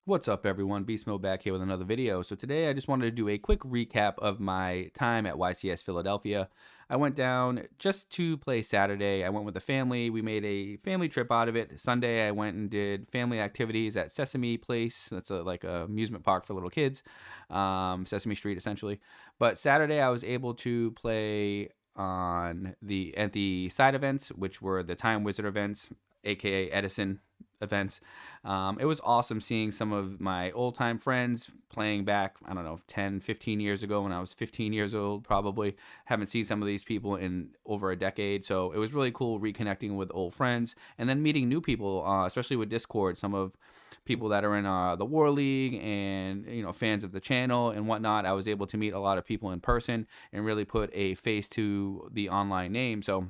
What's up, everyone? Beast Mode back here with another video. So today I just wanted to do a quick recap of my time at YCS Philadelphia. I went down just to play Saturday. I went with the family. We made a family trip out of it. Sunday I went and did family activities at Sesame Place. That's like a amusement park for little kids, Sesame Street essentially. But Saturday I was able to play at the side events, which were the Time Wizard events, aka Edison events. It was awesome seeing some of my old time friends playing back, I don't know, 10, 15 years ago when I was 15 years old, probably. Haven't seen some of these people in over a decade. So it was really cool reconnecting with old friends and then meeting new people, especially with Discord. Some of people that are in the War League and, fans of the channel and whatnot. I was able to meet a lot of people in person and really put a face to the online name. So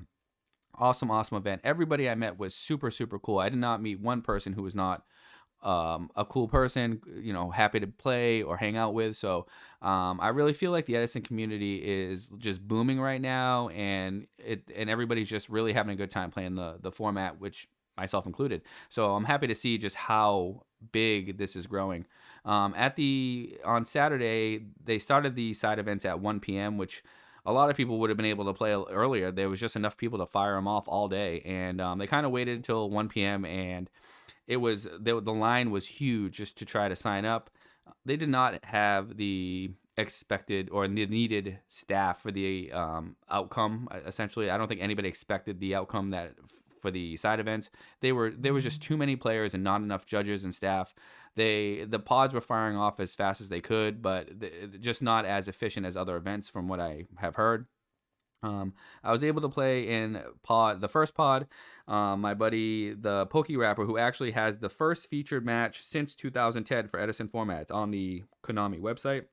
awesome event. Everybody I met was super cool. I did not meet one person who was not a cool person, happy to play or hang out with. So I really feel like the Edison community is just booming right now, and everybody's just really having a good time playing the format, which myself included. So I'm happy to see just how big this is growing. On Saturday, they started the side events at 1 p.m., which a lot of people would have been able to play earlier. There was just enough people to fire them off all day, and they kind of waited until 1 p.m. and the line was huge just to try to sign up. They did not have the expected or the needed staff for the outcome. Essentially, I don't think anybody expected the outcome for the side events. There was just too many players and not enough judges and staff. The pods were firing off as fast as they could, but just not as efficient as other events from what I have heard. I was able to play in the first pod. My buddy, the Pokey Rapper, who actually has the first featured match since 2010 for Edison formats on the Konami website.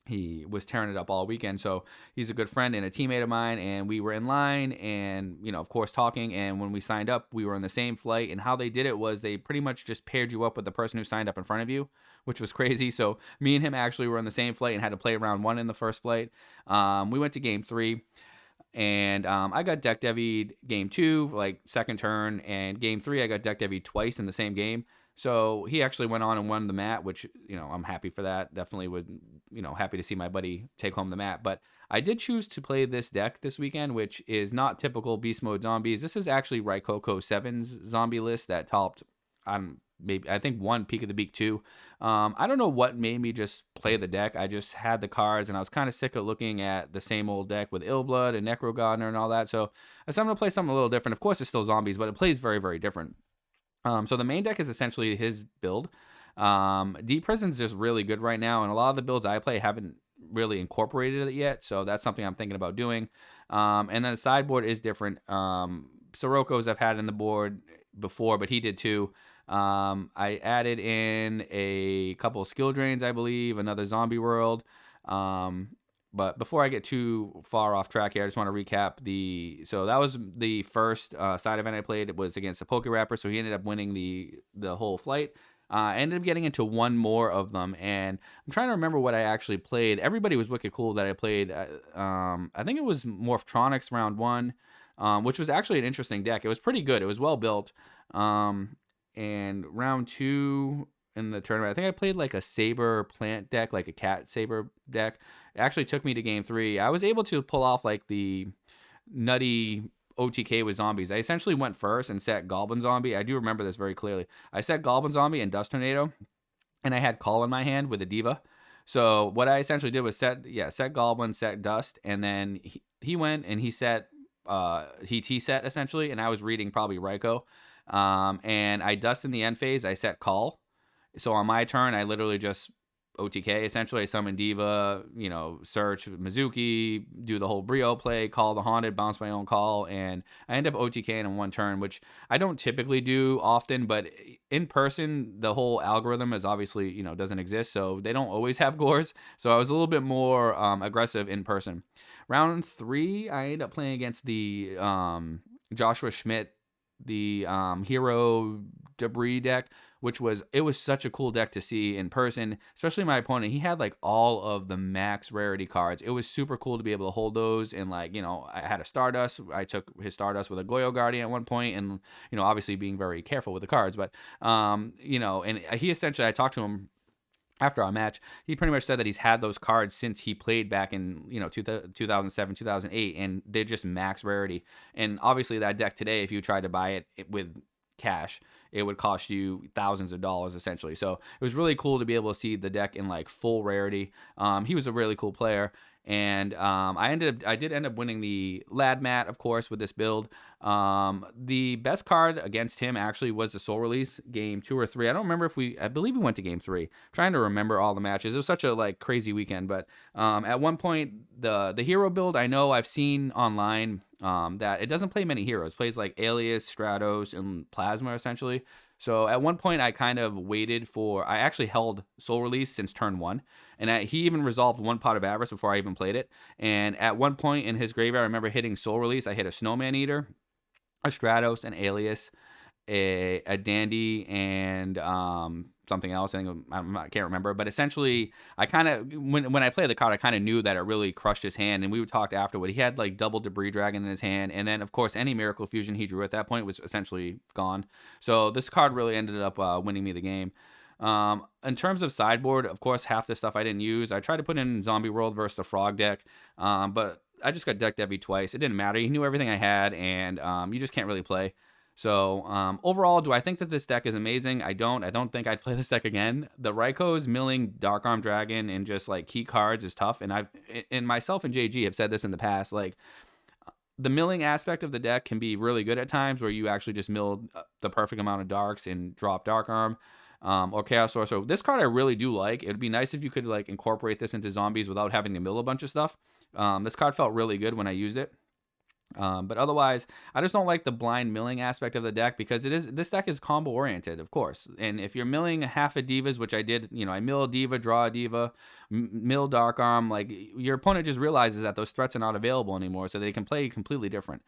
He was tearing it up all weekend, so he's a good friend and a teammate of mine, and we were in line and, of course, talking, and when we signed up, we were on the same flight, and how they did it was they pretty much just paired you up with the person who signed up in front of you, which was crazy. So me and him actually were on the same flight and had to play round one in the first flight. We went to game 3. And I got deck devied game 2, like second turn, and game 3 I got deck devied twice in the same game. So he actually went on and won the mat, which, I'm happy for that. Definitely would, happy to see my buddy take home the mat. But I did choose to play this deck this weekend, which is not typical Beast Mode zombies. This is actually Raikoko 7's zombie list that topped I think one Peak of the Beak 2. I don't know what made me just play the deck. I just had the cards, and I was kind of sick of looking at the same old deck with Illblood and Necro Gardener and all that. So I said I'm going to play something a little different. Of course, it's still zombies, but it plays very, very different. So the main deck is essentially his build. Deep Prison's just really good right now, and a lot of the builds I play haven't really incorporated it yet, so that's something I'm thinking about doing. And then the sideboard is different. Siroko's I've had in the board before, but he did too. I added in a couple of skill drains, I believe, another zombie world. But before I get too far off track here, I just want to recap so that was the first side event I played. It was against a Poke Rapper, so he ended up winning the whole flight. I ended up getting into one more of them, and I'm trying to remember what I actually played. Everybody was wicked cool that I played. I think it was Morphtronics round 1, which was actually an interesting deck. It was pretty good. It was well built. And round 2 in the tournament, I think I played like a saber plant deck, like a cat saber deck. It actually took me to game 3. I was able to pull off like the nutty OTK with zombies. I essentially went first and set Goblin Zombie. I do remember this very clearly. I set Goblin Zombie and Dust Tornado, and I had Call in my hand with a Diva. So what I essentially did was set Goblin, set Dust, and then he went and he set T-set essentially, and I was reading probably Raikou. And I dust in the end phase. I set Call. So on my turn, I literally just OTK. Essentially, I summon Diva, search Mizuki, do the whole Brio play, call the Haunted, bounce my own call, and I end up OTKing in one turn, which I don't typically do often, but in person, the whole algorithm is obviously, doesn't exist, so they don't always have gores. So I was a little bit more aggressive in person. Round 3, I ended up playing against the Joshua Schmidt the Hero Debris deck, it was such a cool deck to see in person, especially my opponent. He had like all of the max rarity cards. It was super cool to be able to hold those, and like, I had a Stardust. I took his Stardust with a Goyo Guardian at one point, and obviously being very careful with the cards, but and he essentially, I talked to him after our match. He pretty much said that he's had those cards since he played back in 2007, 2008, and they're just max rarity. And obviously that deck today, if you tried to buy it with cash, it would cost you thousands of dollars essentially. So it was really cool to be able to see the deck in like full rarity. He was a really cool player. And I did end up winning the Lad Mat, of course, with this build. The best card against him actually was the Soul Release, game 2 or 3. I don't remember I believe we went to game 3. I'm trying to remember all the matches. It was such a like crazy weekend. But at one point, the hero build, I know I've seen online that it doesn't play many heroes. It plays like Alias, Stratos, and Plasma essentially. So at one point, I kind of I actually held Soul Release since turn 1, and he even resolved one Pot of Avarice before I even played it. And at one point in his graveyard, I remember hitting Soul Release. I hit a Snowman Eater, a Stratos, an Alias, a Dandy, and something else. I can't remember. But essentially, I kind of, when I played the card, I kind of knew that it really crushed his hand. And we talked afterward. He had like double Debris Dragon in his hand. And then, of course, any Miracle Fusion he drew at that point was essentially gone. So this card really ended up winning me the game. In terms of sideboard, of course, half the stuff I didn't use. I tried to put in Zombie World versus the Frog deck, but I just got decked heavy twice. It didn't matter. He knew everything I had, and you just can't really play. So overall, do I think that this deck is amazing? I don't. I don't think I'd play this deck again. The Raiko's milling Dark Arm Dragon and just like key cards is tough, and myself and JG have said this in the past. Like, the milling aspect of the deck can be really good at times, where you actually just mill the perfect amount of darks and drop Dark Arm. Or Chaos Sorcerer. This card I really do like. It would be nice if you could like incorporate this into zombies without having to mill a bunch of stuff. This card felt really good when I used it. But otherwise, I just don't like the blind milling aspect of the deck, because this deck is combo oriented, of course. And if you're milling half a Divas, which I did, I mill a Diva, draw a Diva, mill Dark Arm, like your opponent just realizes that those threats are not available anymore, so they can play completely different.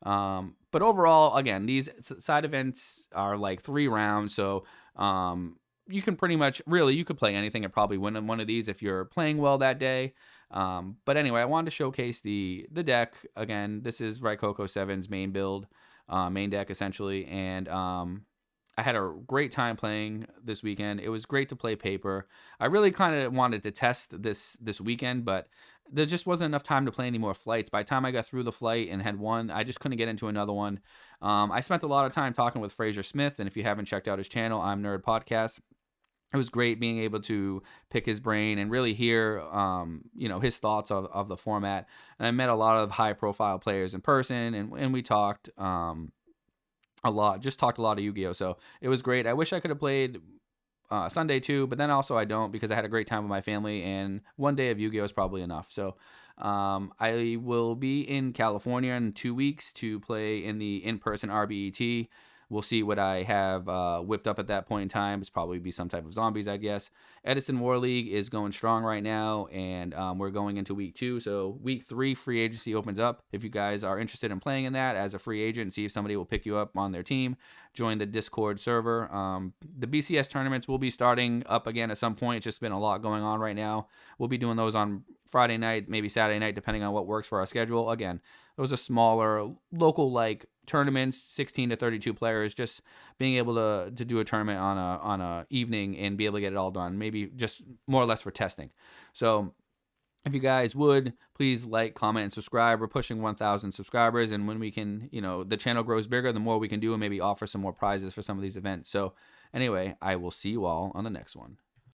But overall, again, these side events are like 3 rounds, so you can pretty much, really, you could play anything and probably win one of these if you're playing well that day. But anyway, I wanted to showcase the deck. Again, this is Raikoko 7's main build, main deck essentially, and I had a great time playing this weekend. It was great to play paper. I really kind of wanted to test this weekend, but there just wasn't enough time to play any more flights. By the time I got through the flight and had one, I just couldn't get into another one. I spent a lot of time talking with Fraser Smith, and if you haven't checked out his channel, I'm Nerd Podcast. It was great being able to pick his brain and really hear, his thoughts of the format. And I met a lot of high-profile players in person, and we talked a lot. Just talked a lot of Yu-Gi-Oh! So it was great. I wish I could have played Sunday too, but then also I don't, because I had a great time with my family, and one day of Yu-Gi-Oh! Is probably enough. So I will be in California in 2 weeks to play in the in-person RBET. We'll see what I have whipped up at that point in time. It's probably be some type of zombies, I guess. Edison War League is going strong right now, and we're going into week 2. So week 3, free agency opens up. If you guys are interested in playing in that as a free agent, see if somebody will pick you up on their team, join the Discord server. The BCS tournaments will be starting up again at some point. It's just been a lot going on right now. We'll be doing those on Friday night, maybe Saturday night, depending on what works for our schedule. Again, those are smaller, local-like tournaments, 16 to 32 players, just being able to do a tournament on a evening and be able to get it all done, maybe just more or less for testing. So if you guys would, please like, comment, and subscribe. We're pushing 1,000 subscribers, and when we can, the channel grows bigger, the more we can do and maybe offer some more prizes for some of these events. So anyway, I will see you all on the next one.